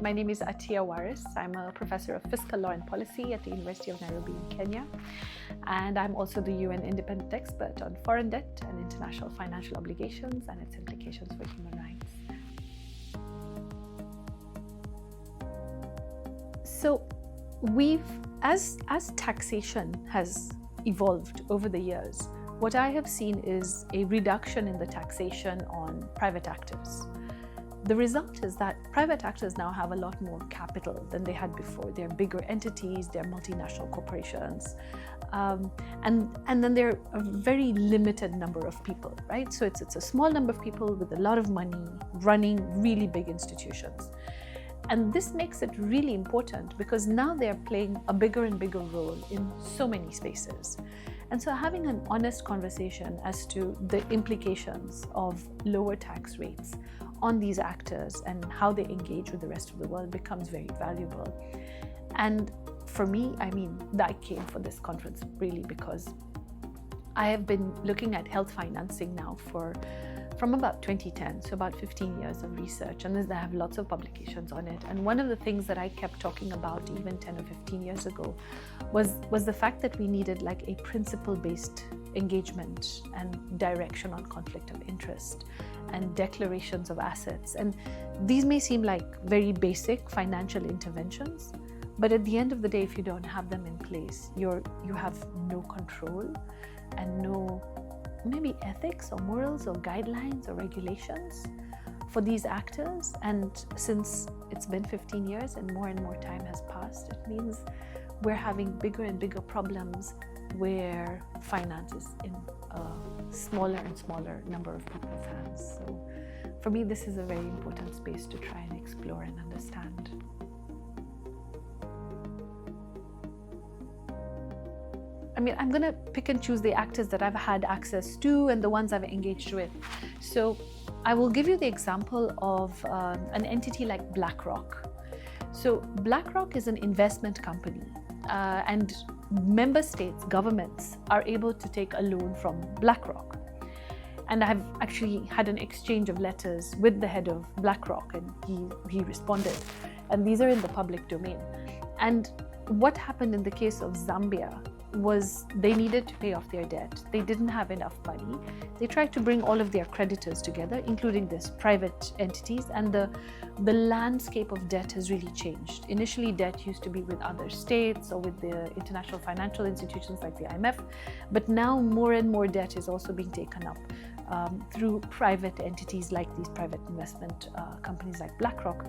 My name is Attiya Waris. I'm a professor of fiscal law and policy at the University of Nairobi in Kenya. And I'm also the UN independent expert on foreign debt and international financial obligations and its implications for human rights. So as taxation has evolved over the years, what I have seen is a reduction in the taxation on private actors. The result is that private actors now have a lot more capital than they had before. They're bigger entities, they're multinational corporations, and then they're a very limited number of people, right? So it's a small number of people with a lot of money running really big institutions. And this makes it really important because now they're playing a bigger and bigger role in so many spaces. And so having an honest conversation as to the implications of lower tax rates on these actors and how they engage with the rest of the world becomes very valuable. And for me, I came for this conference really because I have been looking at health financing now from about 2010, so about 15 years of research, and I have lots of publications on it. And one of the things that I kept talking about even 10 or 15 years ago was the fact that we needed like a principle-based engagement and direction on conflict of interest and declarations of assets. And these may seem like very basic financial interventions, but at the end of the day, if you don't have them in place, you have no control and no maybe ethics or morals or guidelines or regulations for these actors. And since it's been 15 years and more time has passed, it means we're having bigger and bigger problems where finance is in a smaller and smaller number of people's hands. So for me, this is a very important space to try and explore and understand. I'm going to pick and choose the actors that I've had access to and the ones I've engaged with. So I will give you the example of an entity like BlackRock. So BlackRock is an investment company, and member states, governments are able to take a loan from BlackRock. And I've actually had an exchange of letters with the head of BlackRock, and he responded. And these are in the public domain. And what happened in the case of Zambia was they needed to pay off their debt. They didn't have enough money. They tried to bring all of their creditors together, including these private entities, and the landscape of debt has really changed. Initially, debt used to be with other states or with the international financial institutions like the IMF, but now more and more debt is also being taken up through private entities like these private investment companies like BlackRock.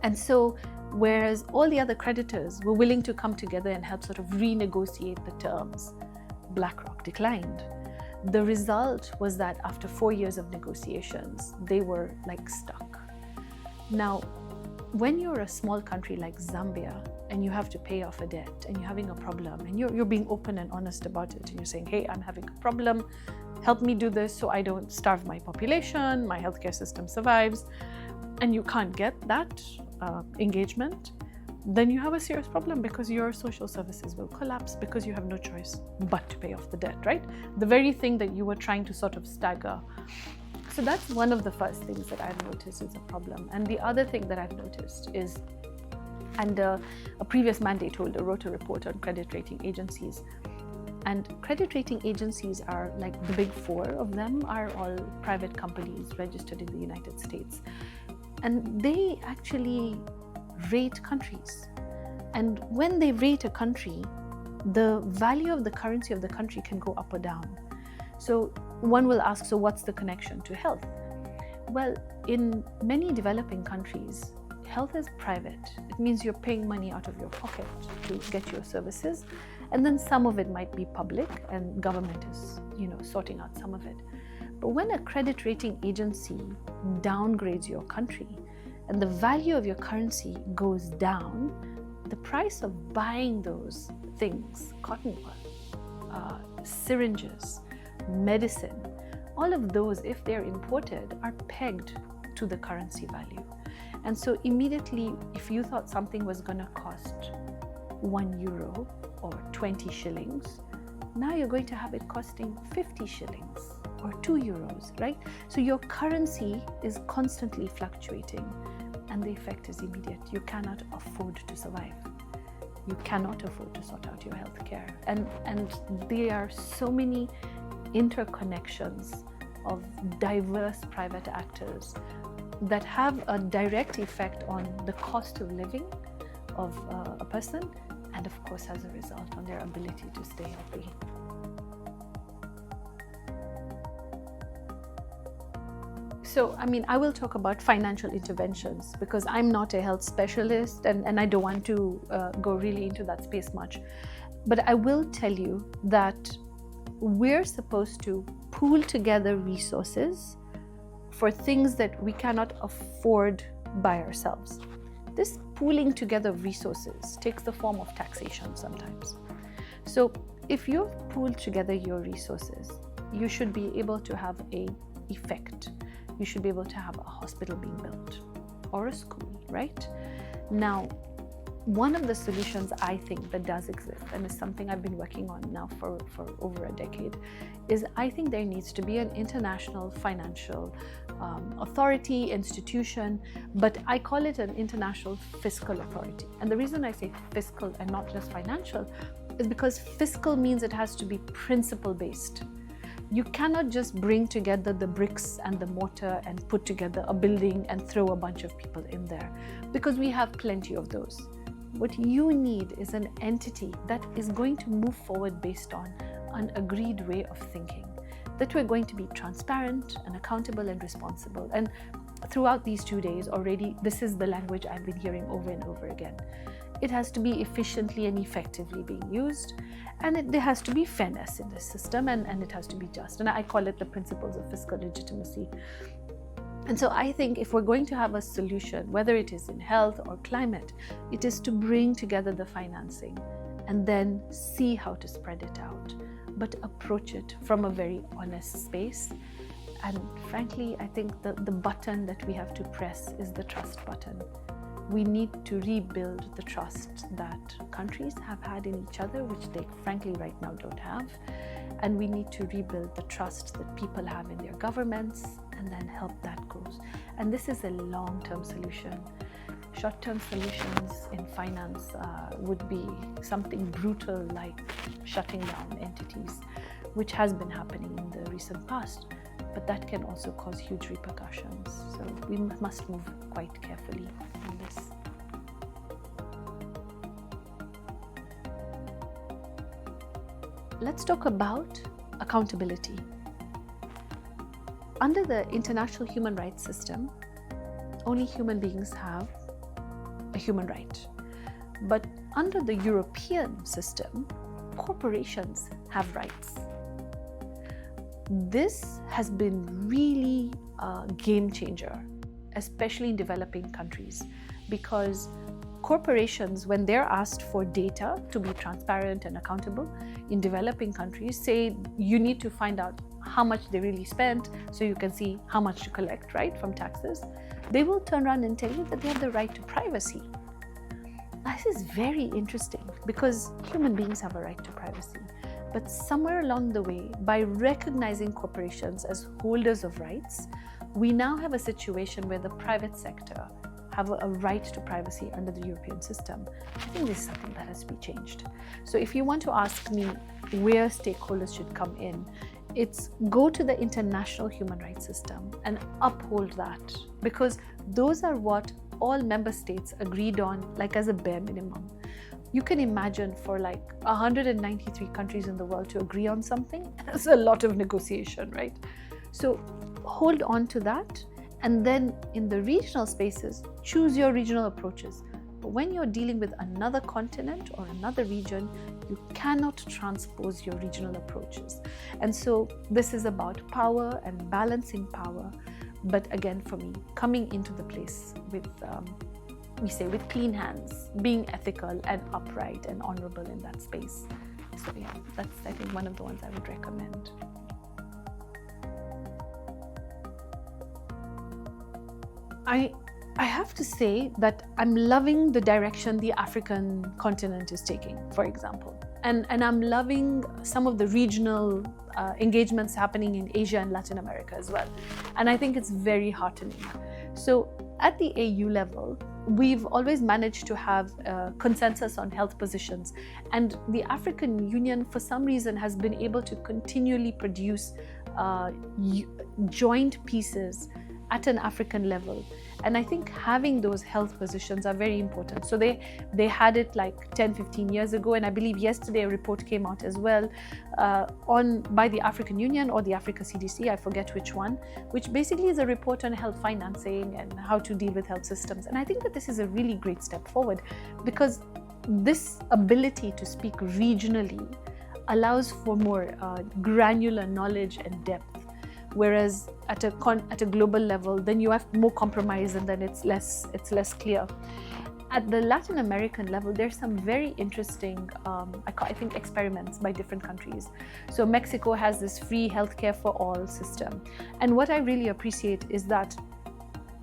And so, whereas all the other creditors were willing to come together and help sort of renegotiate the terms, BlackRock declined. The result was that after 4 years of negotiations, they were like stuck. Now, when you're a small country like Zambia and you have to pay off a debt and you're having a problem and you're being open and honest about it and you're saying, hey, I'm having a problem, help me do this so I don't starve my population, my healthcare system survives, and you can't get that engagement, then you have a serious problem because your social services will collapse because you have no choice but to pay off the debt, right? The very thing that you were trying to sort of stagger. So that's one of the first things that I've noticed is a problem. And the other thing that I've noticed is, and a previous mandate holder wrote a report on credit rating agencies. And credit rating agencies are like the big four of them are all private companies registered in the United States. And they actually rate countries. And when they rate a country, the value of the currency of the country can go up or down. So one will ask, so what's the connection to health? Well, in many developing countries, health is private. It means you're paying money out of your pocket to get your services. And then some of it might be public and government is, sorting out some of it. But when a credit rating agency downgrades your country and the value of your currency goes down, the price of buying those things, cotton wool, syringes, medicine, all of those, if they're imported, are pegged to the currency value. And so immediately, if you thought something was going to cost €1 or 20 shillings, now you're going to have it costing 50 shillings or €2, right? So your currency is constantly fluctuating. and the effect is immediate. You cannot afford to survive. You cannot afford to sort out your health care. And there are so many interconnections of diverse private actors that have a direct effect on the cost of living of a person, and of course, as a result, on their ability to stay healthy. So, I will talk about financial interventions because I'm not a health specialist and I don't want to go really into that space much. But I will tell you that we're supposed to pool together resources for things that we cannot afford by ourselves. This pooling together of resources takes the form of taxation sometimes. So if you've pooled together your resources, you should be able to have an effect. You should be able to have a hospital being built or a school, right? Now, one of the solutions I think that does exist, and is something I've been working on now for over a decade, is I think there needs to be an international financial authority, institution, but I call it an international fiscal authority. And the reason I say fiscal and not just financial is because fiscal means it has to be principle-based. You cannot just bring together the bricks and the mortar and put together a building and throw a bunch of people in there, because we have plenty of those. What you need is an entity that is going to move forward based on an agreed way of thinking, that we're going to be transparent and accountable and responsible. And throughout these 2 days already, this is the language I've been hearing over and over again. It has to be efficiently and effectively being used, and there has to be fairness in this system, and it has to be just. And I call it the principles of fiscal legitimacy. And so I think if we're going to have a solution, whether it is in health or climate, it is to bring together the financing and then see how to spread it out, but approach it from a very honest space. And frankly, I think the button that we have to press is the trust button. We need to rebuild the trust that countries have had in each other, which they frankly right now don't have. And we need to rebuild the trust that people have in their governments, and then help that grows. And this is a long-term solution. Short-term solutions in finance would be something brutal like shutting down entities, which has been happening in the recent past. But that can also cause huge repercussions. So we must move quite carefully on this. Let's talk about accountability. Under the international human rights system, only human beings have a human right. But under the European system, corporations have rights. This has been really a game changer, especially in developing countries, because corporations, when they're asked for data to be transparent and accountable in developing countries, say you need to find out how much they really spent so you can see how much to collect, right, from taxes. They will turn around and tell you that they have the right to privacy. This is very interesting because human beings have a right to privacy. But somewhere along the way, by recognizing corporations as holders of rights, we now have a situation where the private sector have a right to privacy under the European system. I think this is something that has to be changed. So if you want to ask me where stakeholders should come in, it's go to the international human rights system and uphold that, because those are what all member states agreed on, like as a bare minimum. You can imagine for like 193 countries in the world to agree on something, that's a lot of negotiation, right? So hold on to that, and then in the regional spaces, choose your regional approaches. But when you're dealing with another continent or another region, you cannot transpose your regional approaches. And so this is about power and balancing power. But again, for me, coming into the place with with clean hands, being ethical and upright and honorable in that space. So yeah, that's I think one of the ones I would recommend. I have to say that I'm loving the direction the African continent is taking, for example. And I'm loving some of the regional engagements happening in Asia and Latin America as well. And I think it's very heartening. So at the AU level, we've always managed to have consensus on health positions. And the African Union, for some reason, has been able to continually produce joint pieces at an African level. And I think having those health positions are very important. So they had it like 10, 15 years ago, and I believe yesterday a report came out as well by the African Union or the Africa CDC, I forget which one, which basically is a report on health financing and how to deal with health systems. And I think that this is a really great step forward, because this ability to speak regionally allows for more granular knowledge and depth. Whereas at a global level, then you have more compromise, and then it's less clear. At the Latin American level, there's some very interesting, I think, experiments by different countries. So Mexico has this free healthcare for all system. And what I really appreciate is that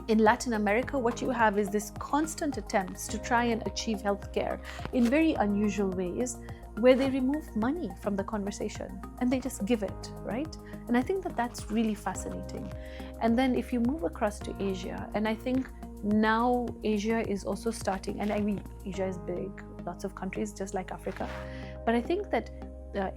in Latin America, what you have is this constant attempts to try and achieve healthcare in very unusual ways, where they remove money from the conversation and they just give it, right? And I think that that's really fascinating. And then if you move across to Asia, and I think now Asia is also starting, and I mean, Asia is big, lots of countries just like Africa, but I think that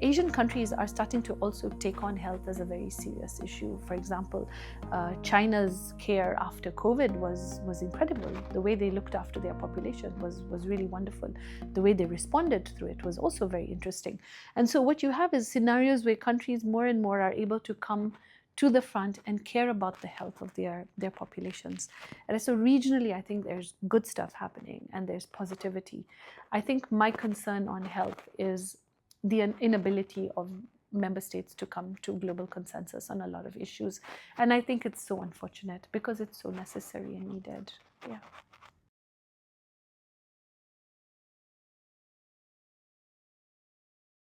Asian countries are starting to also take on health as a very serious issue. For example, China's care after COVID was incredible. The way they looked after their population was really wonderful. The way they responded through it was also very interesting. And so what you have is scenarios where countries more and more are able to come to the front and care about the health of their populations. And so regionally, I think there's good stuff happening and there's positivity. I think my concern on health is the inability of member states to come to global consensus on a lot of issues. And I think it's so unfortunate, because it's so necessary and needed. Yeah.